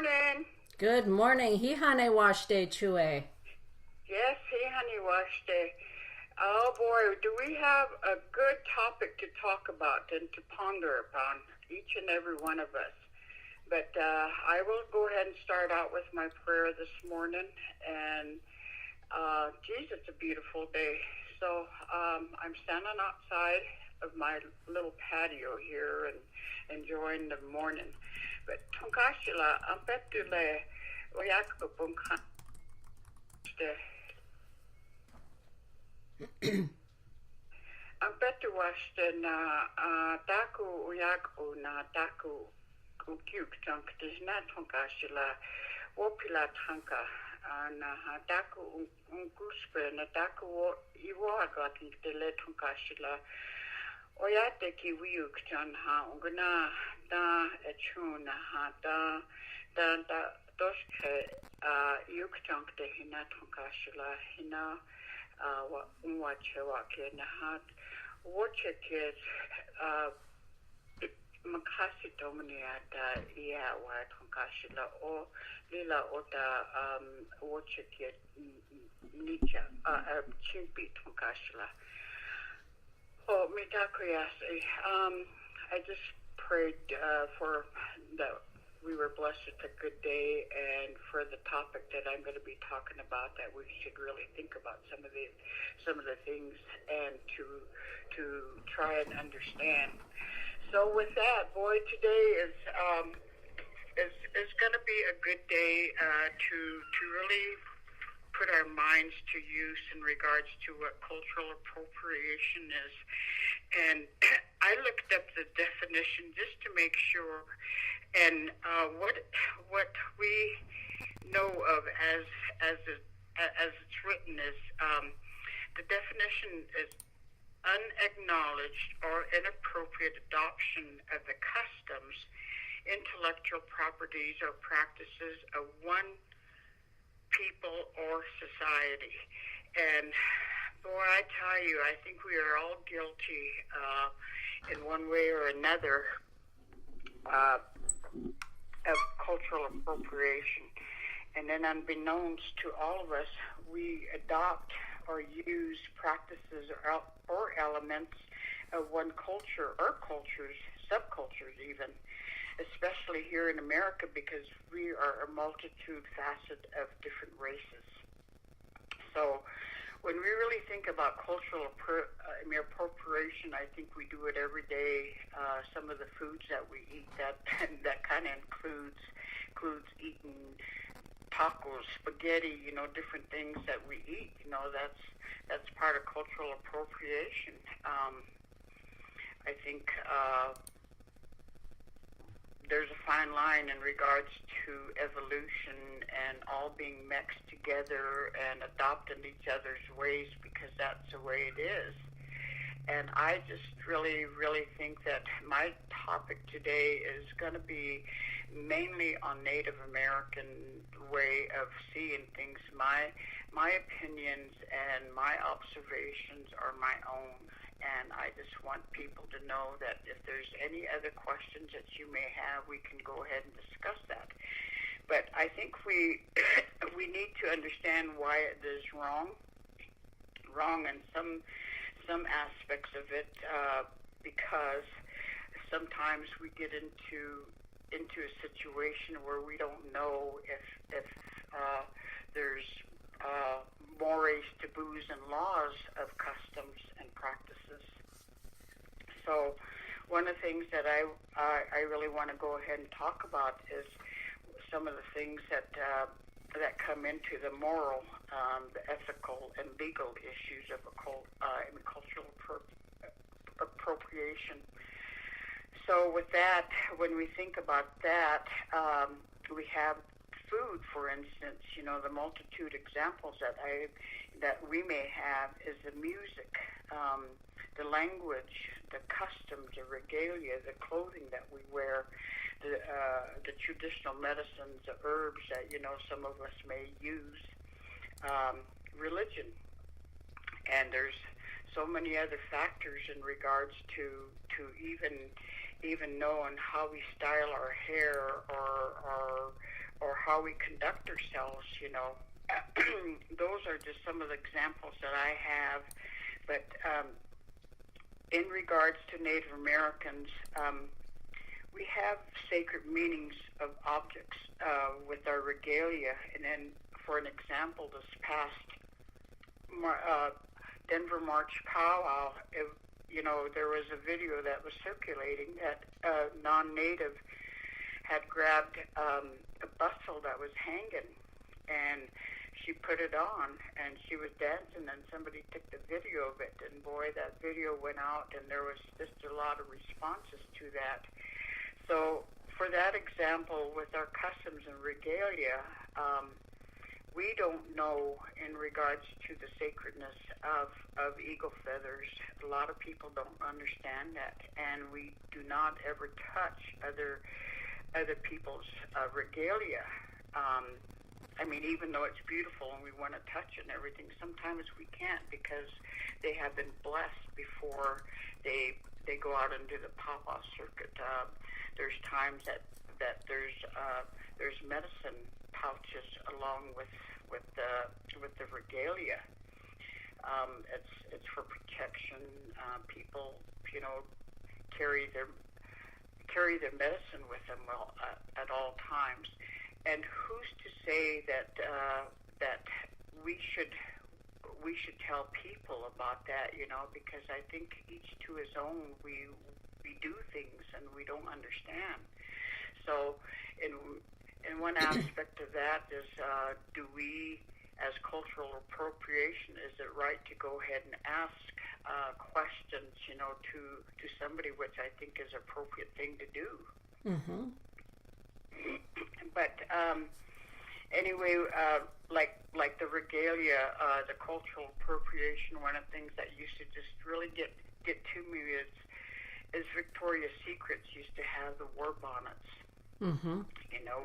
morning. Good morning. Hihane washte chue. Yes, hey, honey, wash day. Oh boy, do we have a good topic to talk about and to ponder upon, each and every one of us. But I will go ahead and start out with my prayer this morning. And geez, it's a beautiful day. So I'm standing outside of my little patio here and enjoying the morning. But Tonkashila, I'm betule oyakupumka. Ang betu washte na taku uyak o na taku ukyuk tank disna tonkashila wopila tanka na taku unguspe na taku iwa gatin tele tonkashila oyate ki wiyuk tan ha ungna da echuna ha da doske yuk tank de hina tonkashila hina unwachewa ke na hat watche ke makasi domini ata ia wa tonkashila o lila ota watche ke nicha chimpi tonkashila oh mitakuyasi I just prayed for that we were blessed with a good day, and for the topic that I'm going to be talking about, that we should really think about some of the things and to try and understand. So with that, boy, today is going to be a good day to really put our minds to use in regards to what cultural appropriation is. And I looked up the definition just to make sure. And what we know of as it's written is the definition is unacknowledged or inappropriate adoption of the customs, intellectual properties, or practices of one people or society. And boy, I tell you, I think we are all guilty in one way or another of cultural appropriation. And then unbeknownst to all of us, we adopt or use practices or elements of one culture or cultures, subcultures even, especially here in America, because we are a multitude facet of different races. So when we really think about cultural appropriation, I think we do it every day. Some of the foods that we eat, that kind of includes eating tacos, spaghetti, different things that we eat. That's part of cultural appropriation. I think there's a fine line in regards to evolution and all being mixed together and adopting each other's ways, because that's the way it is. And I just really, really think that my topic today is going to be mainly on Native American way of seeing things. My opinions and my observations are my own. And I just want people to know that if there's any other questions that you may have, we can go ahead and discuss that. But I think we need to understand why it is wrong in some aspects of it, because sometimes we get into a situation where we don't know if there's mores, taboos, and laws of customs and practices. So one of the things that I really want to go ahead and talk about is some of the things that come into the moral, the ethical, and legal issues of cultural appropriation. So with that, when we think about that, we have food, for instance. The multitude examples that we may have is the music, the language, the customs, the regalia, the clothing that we wear, the traditional medicines, the herbs that some of us may use, religion, and there's so many other factors in regards to even knowing how we style our hair or how we conduct ourselves, those are just some of the examples that I have. But in regards to Native Americans, we have sacred meanings of objects with our regalia. And then, for an example, this past Denver March powwow, there was a video that was circulating that a non-native had grabbed a bustle that was hanging, and she put it on, and she was dancing, and somebody took the video of it, and boy, that video went out, and there was just a lot of responses to that. So for that example, with our customs and regalia, we don't know in regards to the sacredness of eagle feathers. A lot of people don't understand that, and we do not ever touch other people's regalia. Even though it's beautiful and we want to touch it and everything, sometimes we can't because they have been blessed before they go out into the powwow circuit. There's times that there's medicine pouches along with the regalia. It's for protection. People, carry their medicine with them at all times. And who's to say that we should tell people about that? Because I think each to his own. We do things and we don't understand. So, in one aspect of that is, do we, as cultural appropriation, is it right to go ahead and ask questions, to somebody, which I think is an appropriate thing to do. Mm-hmm. But anyway, like the regalia, the cultural appropriation, one of the things that used to just really get to me is Victoria's Secrets used to have the war bonnets, mm-hmm.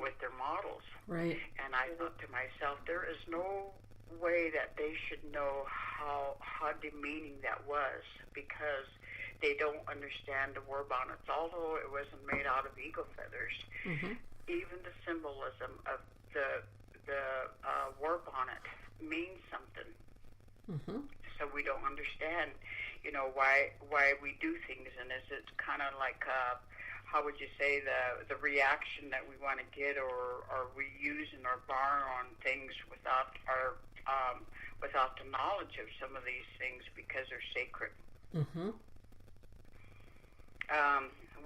With their models. Right. And I thought to myself, there is no way that they should know how demeaning that was, because they don't understand the war bonnets. Although it wasn't made out of eagle feathers, mm-hmm. even the symbolism of the war bonnet means something. Mm-hmm. So we don't understand, why we do things, and is it kind of like how would you say the reaction that we want to get, or are we using or borrowing on things without the knowledge of some of these things because they're sacred? Mm-hmm.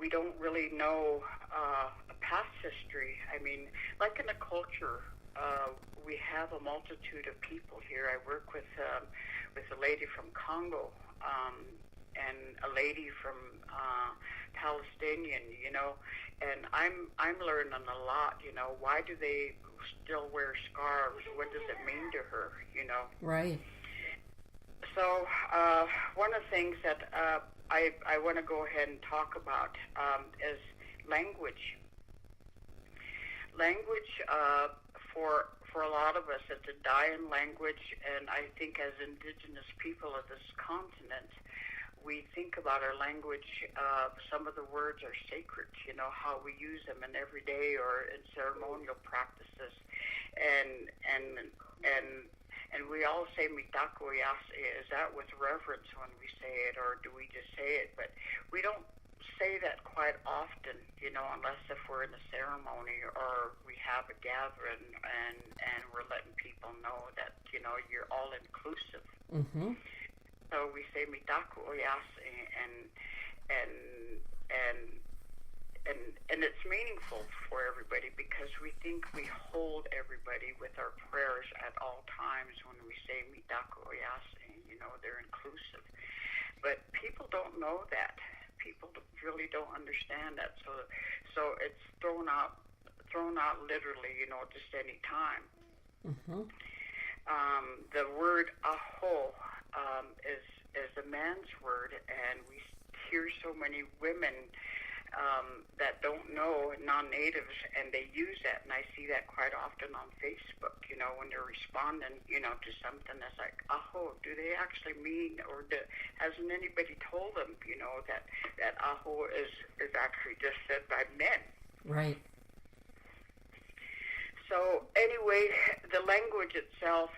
We don't really know a past history. Like in a culture, we have a multitude of people here. I work with a lady from Congo, and a lady from Palestinian, and I'm learning a lot. Why do they still wear scarves? What does it mean to her? Right. So one of the things that I want to go ahead and talk about is language. Language, for a lot of us, it's a dying language, and I think as Indigenous people of this continent, we think about our language. Some of the words are sacred, how we use them in everyday or in ceremonial practices, and we all say mitako yase. Is that with reverence when we say it, or do we just say it? But we don't say that quite often, unless if we're in a ceremony or we have a gathering and we're letting people know that, you're all inclusive. Mm-hmm. So we say mitako yase, and it's meaningful for everybody, because we think we hold everybody with our prayers at all times when we say mitako yase. They're inclusive. But people don't know that. People really don't understand that. So it's thrown out literally, just any time. Mm-hmm. The word aho is a man's word, and we hear so many women that don't know, non-natives, and they use that, and I see that quite often on Facebook, when they're responding, to something that's like, aho, do they actually mean, or hasn't anybody told them, that aho is actually just said by men? Right. So anyway, the language itself,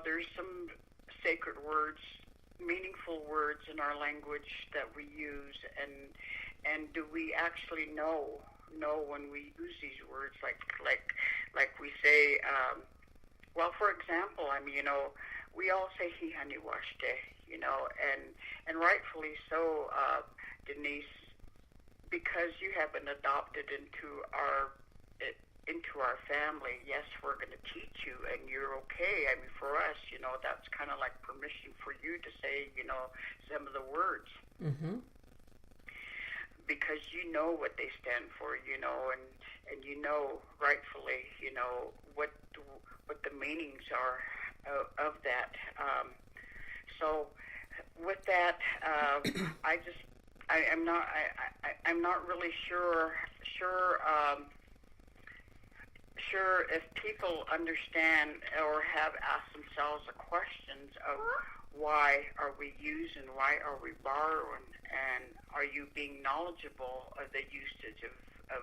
there's some sacred words, meaningful words in our language that we use, and do we actually know when we use these words, like we say, well, for example, we all say he honey wash day, and rightfully so, Denise, because you have been adopted into our family. Yes, we're going to teach you, and you're okay. For us, that's kind of like permission for you to say, some of the words. Mm-hmm. Because you know what they stand for, and rightfully, what the meanings are of that. So with that, I'm not really sure if people understand or have asked themselves the questions of why are we using, why are we borrowing, and are you being knowledgeable of the usage of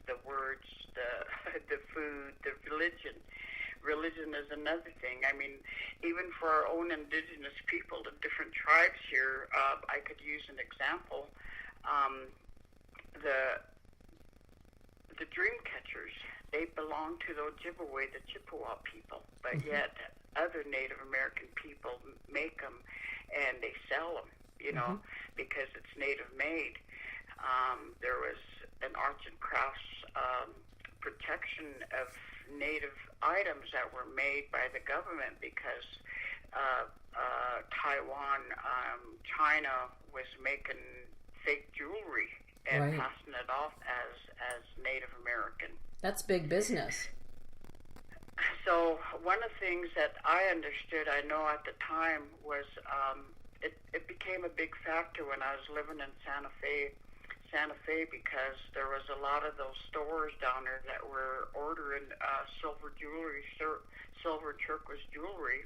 the words, the food, the religion. Religion is another thing. Even for our own indigenous people, the different tribes here, I could use an example. The dream catchers, they belong to the Ojibwe, the Chippewa people, but Mm-hmm. yet other Native American people make them and they sell them, Mm-hmm. because it's Native made. There was an arts and crafts protection of Native items that were made by the government because Taiwan, China was making fake jewelry and Right. passing it off as Native American. That's big business. So one of the things that I understood, I know at the time, was it became a big factor when I was living in Santa Fe, because there was a lot of those stores down there that were ordering silver jewelry, silver turquoise jewelry,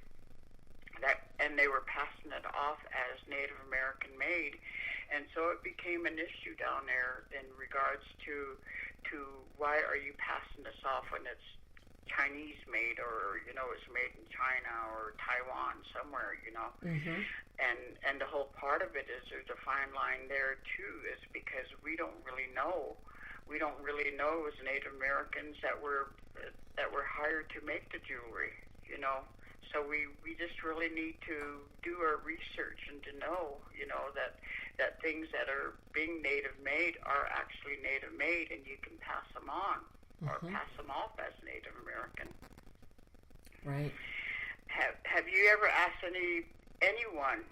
and they were passing it off as Native American made, and so it became an issue down there in regards to why are you passing this off when it's Chinese made, or it's made in China or Taiwan somewhere, Mm-hmm. and the whole part of it is there's a fine line there too, is because we don't really know as Native Americans that were hired to make the jewelry, so we just really need to do our research and to know, that things that are being Native made are actually Native made, and you can pass them on. Or Mm-hmm. pass them off as Native American. Right. Have you ever asked anyone,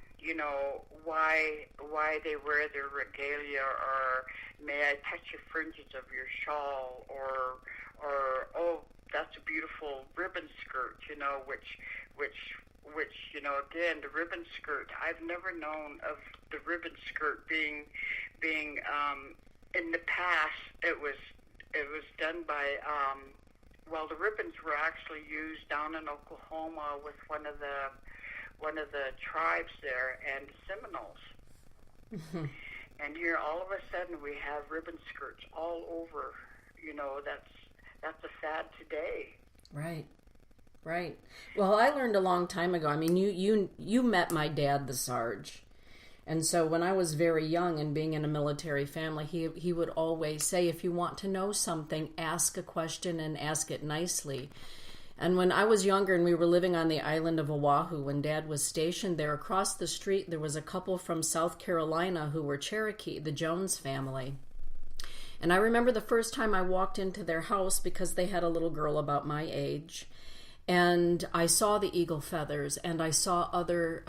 why they wear their regalia, or may I touch the fringes of your shawl, or oh, that's a beautiful ribbon skirt, which again, the ribbon skirt, I've never known of the ribbon skirt being in the past it was done by the ribbons were actually used down in Oklahoma with one of the tribes there, and Seminoles. Mm-hmm. And here all of a sudden we have ribbon skirts all over. That's a fad today. Right. Right. Well, I learned a long time ago. You met my dad, the Sarge. And so when I was very young and being in a military family, he would always say, if you want to know something, ask a question and ask it nicely. And when I was younger and we were living on the island of Oahu, when Dad was stationed there, across the street there was a couple from South Carolina who were Cherokee, the Jones family. And I remember the first time I walked into their house, because they had a little girl about my age, and I saw the eagle feathers, and I saw other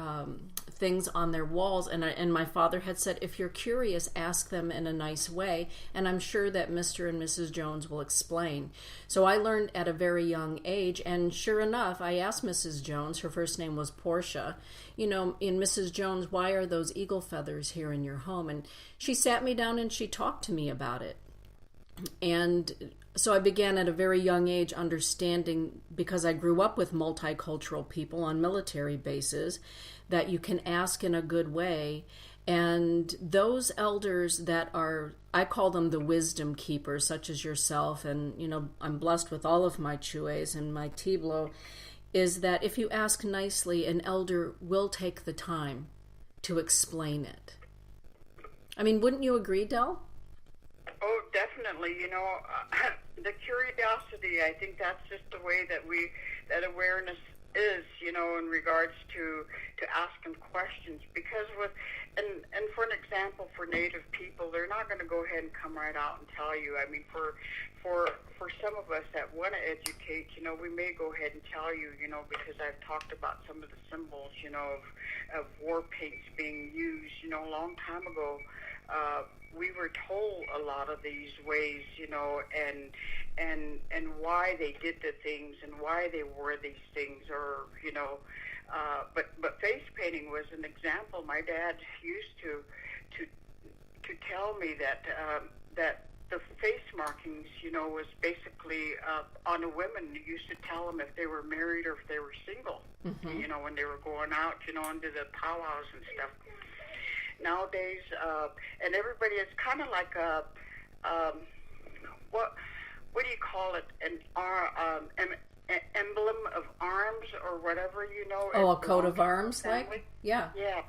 things on their walls, and my father had said, if you're curious, ask them in a nice way, and I'm sure that Mr. and Mrs. Jones will explain. So I learned at a very young age, and sure enough, I asked Mrs. Jones, her first name was Portia, in Mrs. Jones, why are those eagle feathers here in your home? And she sat me down and she talked to me about it. And so I began at a very young age understanding, because I grew up with multicultural people on military bases, that you can ask in a good way And those elders that are, I call them the wisdom keepers, such as yourself, and, you know, I'm blessed with all of my Chues and my Tiblo, is that if you ask nicely, an elder will take the time to explain it. I mean, wouldn't you agree, Del? Oh, definitely. You know, the curiosity, I think that's just the way that that awareness is, you know, in regards to asking questions. Because and for an example, for Native people, they're not going to go ahead and come right out and tell you. I mean, for some of us that want to educate, you know, we may go ahead and tell you, you know, because I've talked about some of the symbols, you know, of war paints being used, you know, a long time ago. We were told a lot of these ways, you know, and why they did the things and why they wore these things, or, you know, but face painting was an example. My dad used to tell me that that the face markings, you know, was basically on a woman. You used to tell them if they were married or if they were single, you know, when they were going out, you know, into the powwows and stuff. Nowadays, and everybody is kind of like a what do you call it? An emblem of arms or whatever, you know. Oh, a coat of arms, like? Yeah. Yes.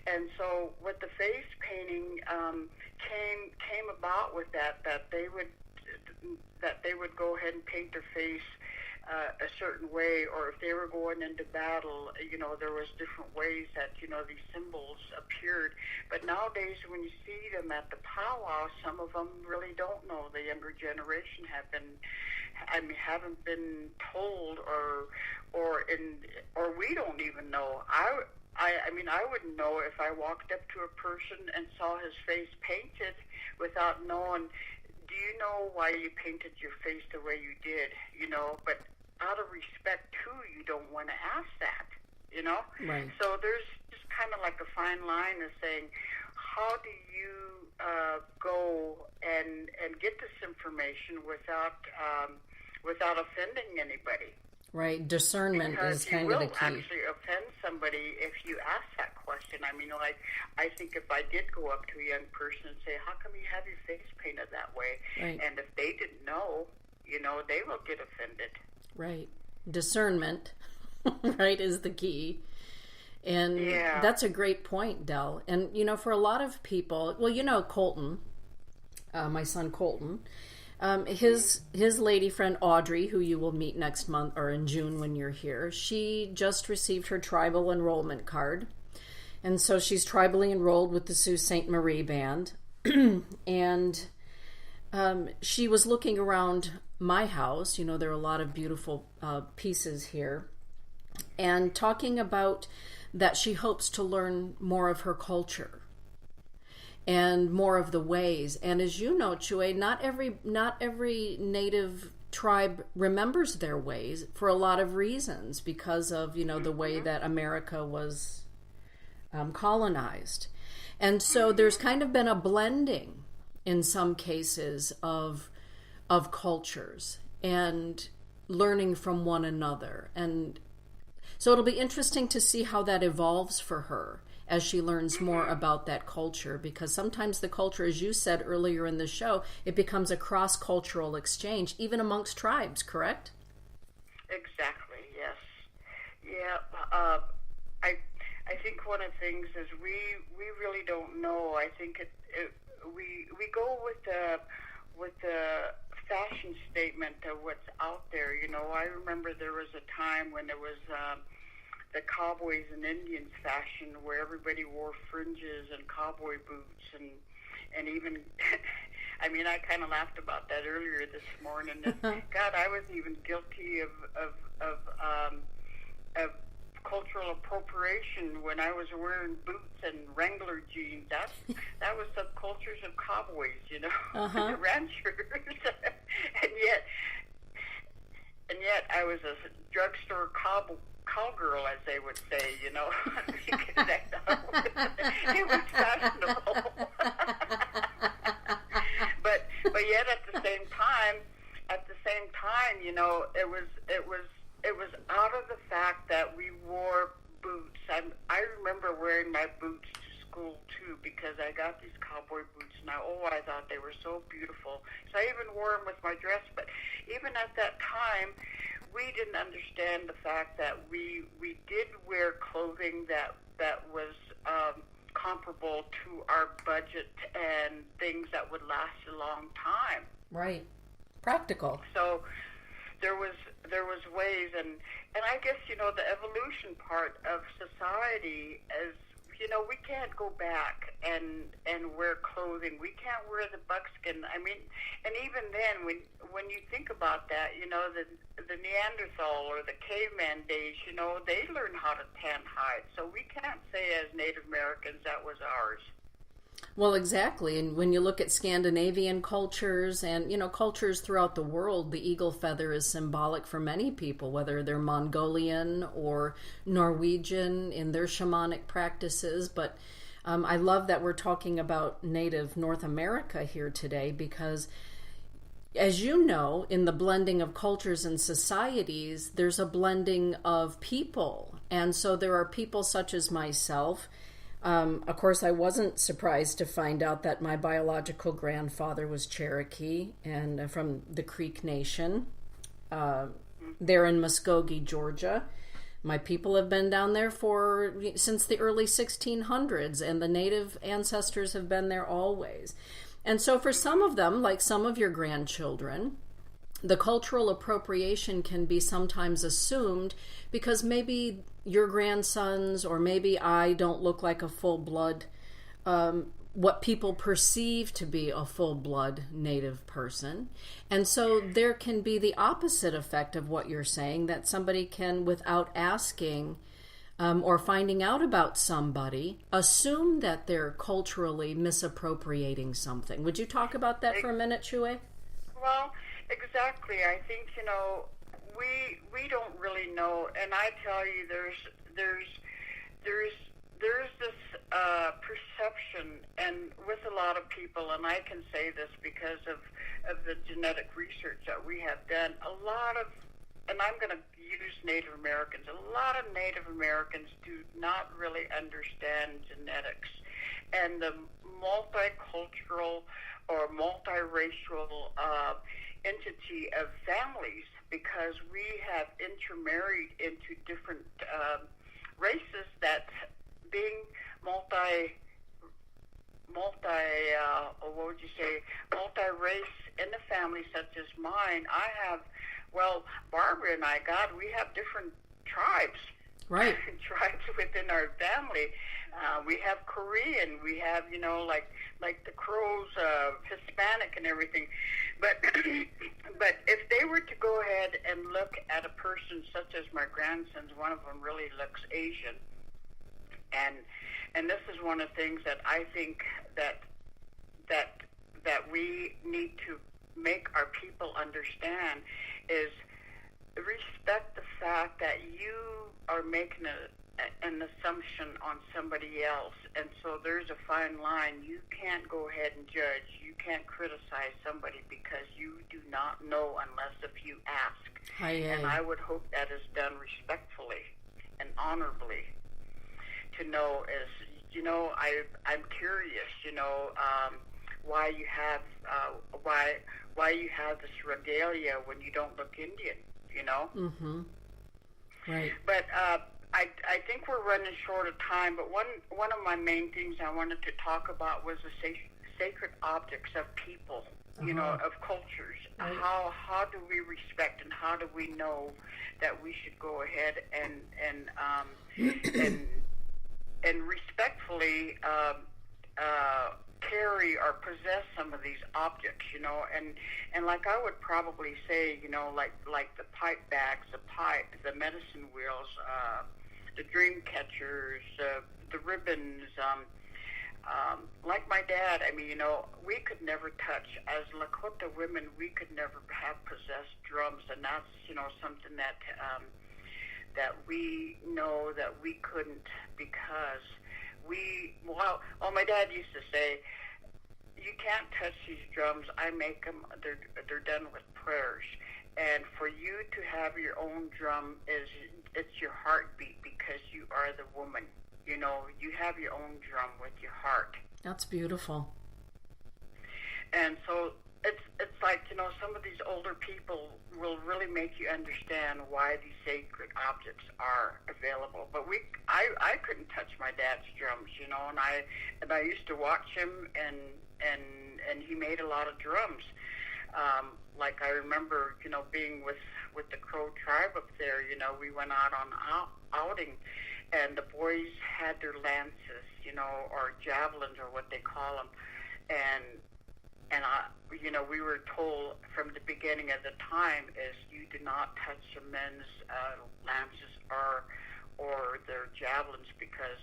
And so, with the face painting, came about with that they would go ahead and paint their face a certain way, or if they were going into battle, you know, there was different ways that, you know, these symbols appeared. But nowadays, when you see them at the powwow, some of them really don't know. The younger generation haven't been told, or we don't even know. I mean, I wouldn't know if I walked up to a person and saw his face painted without knowing. Do you know why you painted your face the way you did? You know, but out of respect too, you don't want to ask that. You know, right. So there's just kind of like a fine line of saying, how do you go and get this information without offending anybody? Right, discernment because is kind of the key. You will actually offend somebody if you ask that question. I mean, like, I think if I did go up to a young person and say, how come you have your face painted that way? Right. And if they didn't know, you know, they will get offended. Right. Discernment, right, is the key. And that's a great point, Del. And, you know, for a lot of people, well, you know, Colton, my son Colton, his lady friend Audrey, who you will meet next month or in June when you're here, she just received her tribal enrollment card. And so she's tribally enrolled with the Sault Ste. Marie Band. And she was looking around my house. You know, there are a lot of beautiful pieces here. And talking about that she hopes to learn more of her culture and more of the ways. And as you know, Chue, not every native tribe remembers their ways for a lot of reasons, because of, you know, the way that America was colonized. And so there's kind of been a blending in some cases of cultures and learning from one another. And so it'll be interesting to see how that evolves for her as she learns more about that culture, because sometimes the culture, as you said earlier in the show, it becomes a cross-cultural exchange, even amongst tribes, correct? Exactly, yes. Yeah, I think one of the things is we really don't know. I think we go with the fashion statement of what's out there. You know, I remember there was a time when there was the cowboys and Indians fashion, where everybody wore fringes and cowboy boots, and even I mean, I kind of laughed about that earlier this morning. And God, I was even guilty of cultural appropriation when I was wearing boots and Wrangler jeans. That was subcultures of cowboys, you know, the ranchers, and yet I was a drugstore cowgirl, as they would say, you know, because it was fashionable. but yet at the same time, you know, it was out of the fact that we wore boots. I remember wearing my boots to school too, because I got these cowboy boots and I thought they were so beautiful. So I even wore them with my dress. But even at that time, we didn't understand the fact that we did wear clothing that was comparable to our budget and things that would last a long time. Right. Practical. So there was ways, and I guess, you know, the evolution part of society is, you know, we can't go back and wear clothing. We can't wear the buckskin. I mean, and even then, when you think about that, you know, the Neanderthal or the caveman days, you know, they learned how to tan hide. So we can't say as Native Americans that was ours. Well, exactly. And when you look at Scandinavian cultures and, you know, cultures throughout the world, the eagle feather is symbolic for many people, whether they're Mongolian or Norwegian in their shamanic practices. But I love that we're talking about Native North America here today because, as you know, in the blending of cultures and societies, there's a blending of people. And so there are people such as myself. Of course, I wasn't surprised to find out that my biological grandfather was Cherokee and from the Creek Nation there in Muskogee, Georgia. My people have been down there since the early 1600s, and the Native ancestors have been there always. And so for some of them, like some of your grandchildren, the cultural appropriation can be sometimes assumed because maybe your grandsons or maybe I don't look like a full-blood, what people perceive to be a full-blood Native person. And so there can be the opposite effect of what you're saying, that somebody can, without asking or finding out about somebody, assume that they're culturally misappropriating something. Would you talk about that for a minute, Shue? Well, exactly. I think, you know, we don't really know, and I tell you, there's this perception, and with a lot of people, and I can say this because of the genetic research that we have done, and I'm going to use Native Americans, a lot of Native Americans do not really understand genetics and the multicultural or multiracial entity of families, because we have intermarried into different races that being multi-race in a family such as mine. Barbara and I, we have different tribes. Right. Tribes within our family. We have Korean, we have, you know, like the Crows, Hispanic and everything. But if they were to go ahead and look at a person such as my grandsons, one of them really looks Asian. And this is one of the things that I think that we need to make our people understand is respect the fact that you are making an assumption on somebody else, and so there's a fine line. You can't go ahead and judge. You can't criticize somebody because you do not know unless if you ask. And I would hope that is done respectfully and honorably. To know is, you know, I'm curious, you know, why you have this regalia when you don't look Indian, you know. Mm-hmm. Right. But I think we're running short of time. But one of my main things I wanted to talk about was the sacred objects of people, you know, of cultures. Right. How do we respect and how do we know that we should go ahead and respectfully carry or possess some of these objects, you know, and like I would probably say, you know, like the pipe bags, the pipe, the medicine wheels, the dream catchers, the ribbons, like my dad. I mean, you know, we could never touch, as Lakota women, we could never have possessed drums, and that's, you know, something that we know that we couldn't, because my dad used to say, you can't touch these drums. I make them, they're done with prayers. And for you to have your own drum it's your heartbeat, because you are the woman. You know, you have your own drum with your heart. That's beautiful. And so it's like, you know, some of these older people will really make you understand why these sacred objects are available. But I couldn't touch my dad's drums, you know, and I used to watch him, and he made a lot of drums. Like I remember, you know, being with the Crow tribe up there, you know, we went out on outing, and the boys had their lances, you know, or javelins, or what they call them, and you know, we were told from the beginning of the time is you do not touch the men's lances or their javelins, because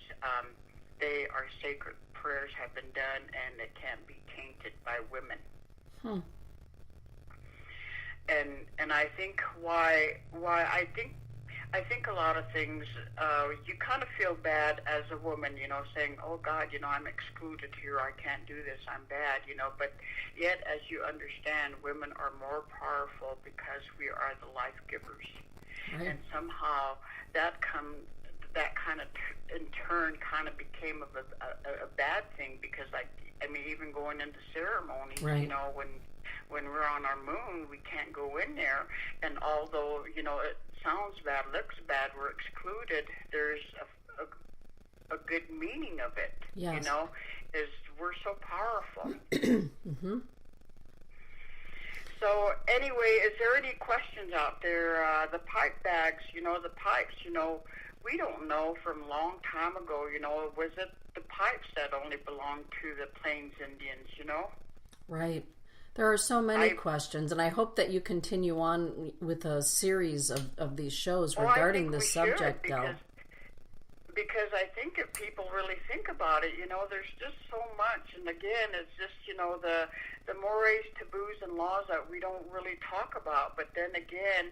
they are sacred. Prayers have been done, and it can't be tainted by women. And I think why I think a lot of things, you kind of feel bad as a woman, you know, saying, oh God, you know, I'm excluded here, I can't do this, I'm bad, you know, but yet as you understand, women are more powerful because we are the life givers. Right. And somehow that kind of in turn kind of became a bad thing, because like, I mean, even going into ceremonies, right. You know, when we're on our moon, we can't go in there, and although, you know, it sounds bad, looks bad, we're excluded, there's a good meaning of it. Yes. You know, is we're so powerful. Mm-hmm. So anyway, is there any questions out there? The pipe bags, you know, the pipes, you know, we don't know from a long time ago, you know, was it the pipes that only belonged to the Plains Indians, you know? Right. There are so many questions, and I hope that you continue on with a series of these shows regarding this subject, Del. Because I think if people really think about it, you know, there's just so much. And again, it's just, you know, the mores, taboos, and laws that we don't really talk about. But then again,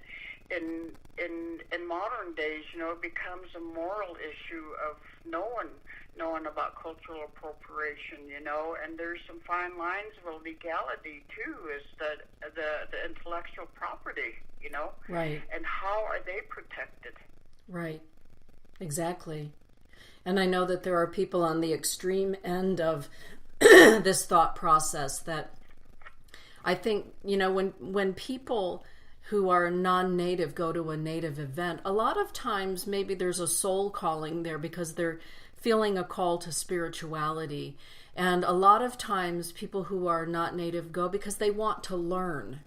in modern days, you know, it becomes a moral issue of knowing about cultural appropriation, you know, and there's some fine lines of legality too, is the intellectual property, you know, right, and how are they protected? Right, exactly. And I know that there are people on the extreme end of this thought process that I think, you know, when people who are non-native go to a native event, a lot of times maybe there's a soul calling there because they're feeling a call to spirituality. And a lot of times people who are not native go because they want to learn.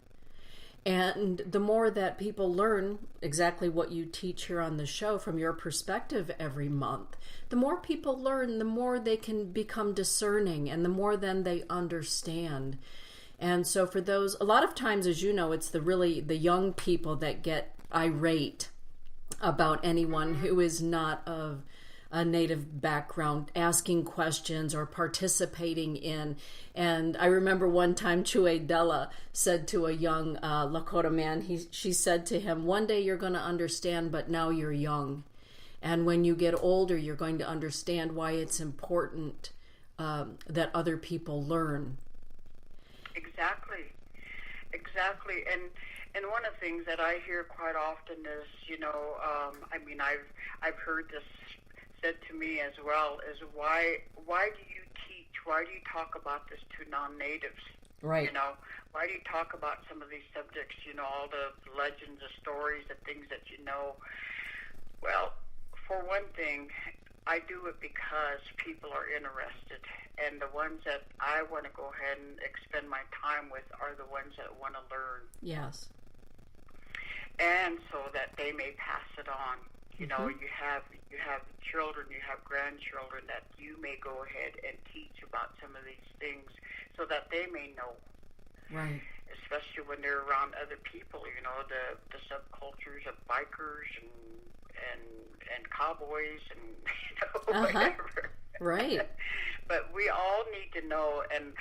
And the more that people learn exactly what you teach here on the show from your perspective every month, the more people learn, the more they can become discerning, and the more then they understand. And so for those, a lot of times, as you know, it's the young people that get irate about anyone who is not of a native background asking questions or participating in. And I remember one time Della said to a young Lakota man, she said to him, one day you're going to understand, but now you're young. And when you get older, you're going to understand why it's important that other people learn. Exactly. And one of the things that I hear quite often is, you know, I mean, I've heard this said to me as well, is why do you teach, why do you talk about this to non-natives? Right. You know, why do you talk about some of these subjects, you know, all the legends, the stories, the things that you know? Well, for one thing, I do it because people are interested, and the ones that I want to go ahead and expend my time with are the ones that want to learn. Yes. And so that they may pass it on. You know, you have children, you have grandchildren that you may go ahead and teach about some of these things so that they may know. Right. Especially when they're around other people, you know, the subcultures of bikers and cowboys and, you know, whatever. Right. But we all need to know, and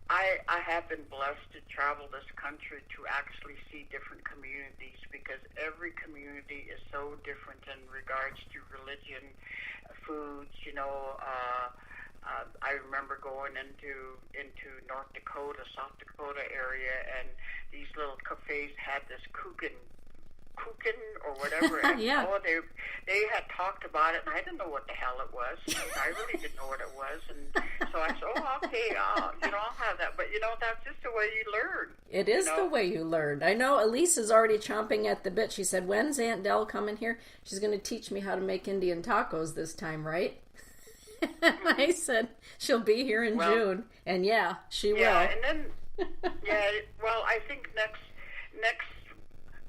I have been blessed to travel this country to actually see different communities, because every community is so different in regards to religion, foods, you know. I remember going into North Dakota, South Dakota area, and these little cafes had this kuchen kuchen or whatever. And Yeah. they had talked about it, and I didn't know what the hell it was. I really didn't know what it was, and so I said, "Oh, okay, I'll have that." But that's just the way you learn. It is the way you learn. I know Elise is already chomping at the bit. She said, "When's Aunt Dell coming here? She's going to teach me how to make Indian tacos this time, right?" I said, "She'll be here in June," and she will. Yeah, and then well, I think next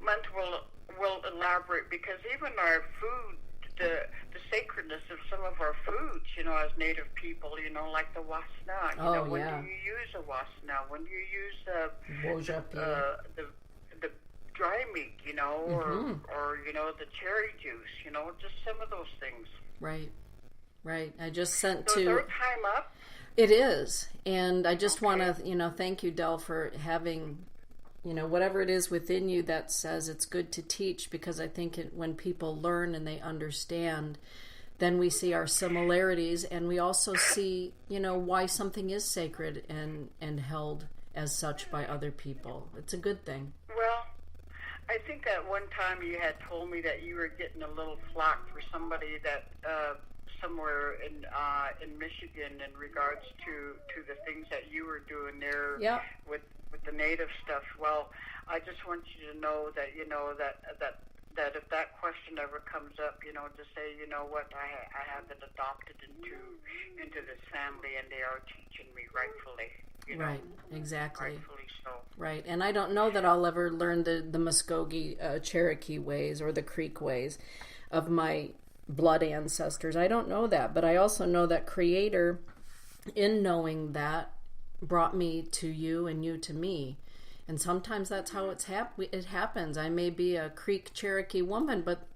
month we'll elaborate, because even our food, the sacredness of some of our foods, as Native people, like the wasna. When do you use a wasna? When do you use the dry meat? Or the cherry juice. Just some of those things. Right. I just sent So is our time up? It is, and I just want to, thank you, Dell, for having, whatever it is within you that says it's good to teach, because I think when people learn and they understand, then we see our similarities, and we also see, why something is sacred and held as such by other people. It's a good thing. Well, I think at one time you had told me that you were getting a little flack for somebody that somewhere in Michigan in regards to the things that you were doing there with the Native stuff. Well, I just want you to know that that if that question ever comes up, just say, what, I have been adopted into this family, and they are teaching me rightfully. Right, exactly. Rightfully so. Right, and I don't know that I'll ever learn the Muskogee Cherokee ways or the Creek ways of my blood ancestors. I don't know that, but I also know that Creator, in knowing that, brought me to you and you to me. And sometimes that's how it happens. I may be a Creek Cherokee woman, but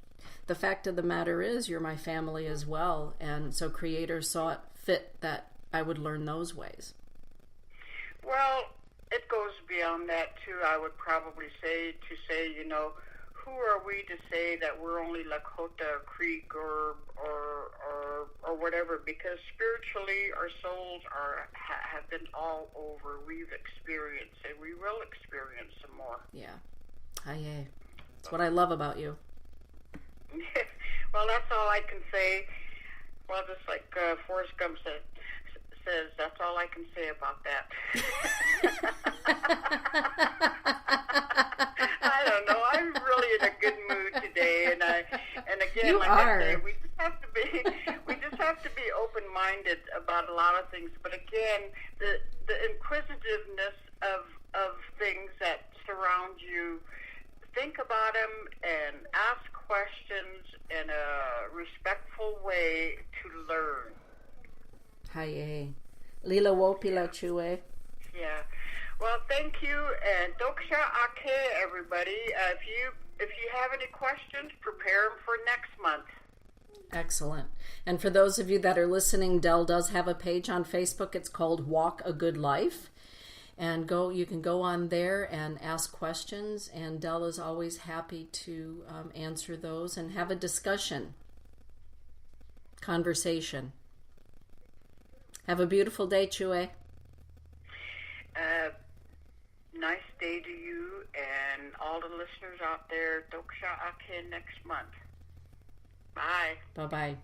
the fact of the matter is you're my family as well. And so Creator saw it fit that I would learn those ways. Well, it goes beyond that too. I would probably say, who are we to say that we're only Lakota, Creek, or whatever? Because spiritually, our souls have been all over. We've experienced, and we will experience some more. Yeah, that's what I love about you. Well, that's all I can say. Well, just like Forrest Gump says, that's all I can say about that. I don't know. I'm really in a good mood today, and again, I say, we just have to be open-minded about a lot of things. But again, the inquisitiveness of things that surround you, think about them and ask questions in a respectful way to learn. Haye. Lila wopila chue. Yeah. Well, thank you, and Doksha Ake, everybody. If you have any questions, prepare them for next month. Excellent. And for those of you that are listening, Dell does have a page on Facebook. It's called Walk a Good Life. And you can go on there and ask questions, and Dell is always happy to answer those and have a conversation. Have a beautiful day, Chue. Nice day to you and all the listeners out there. Doksha Ake next month. Bye. Bye-bye.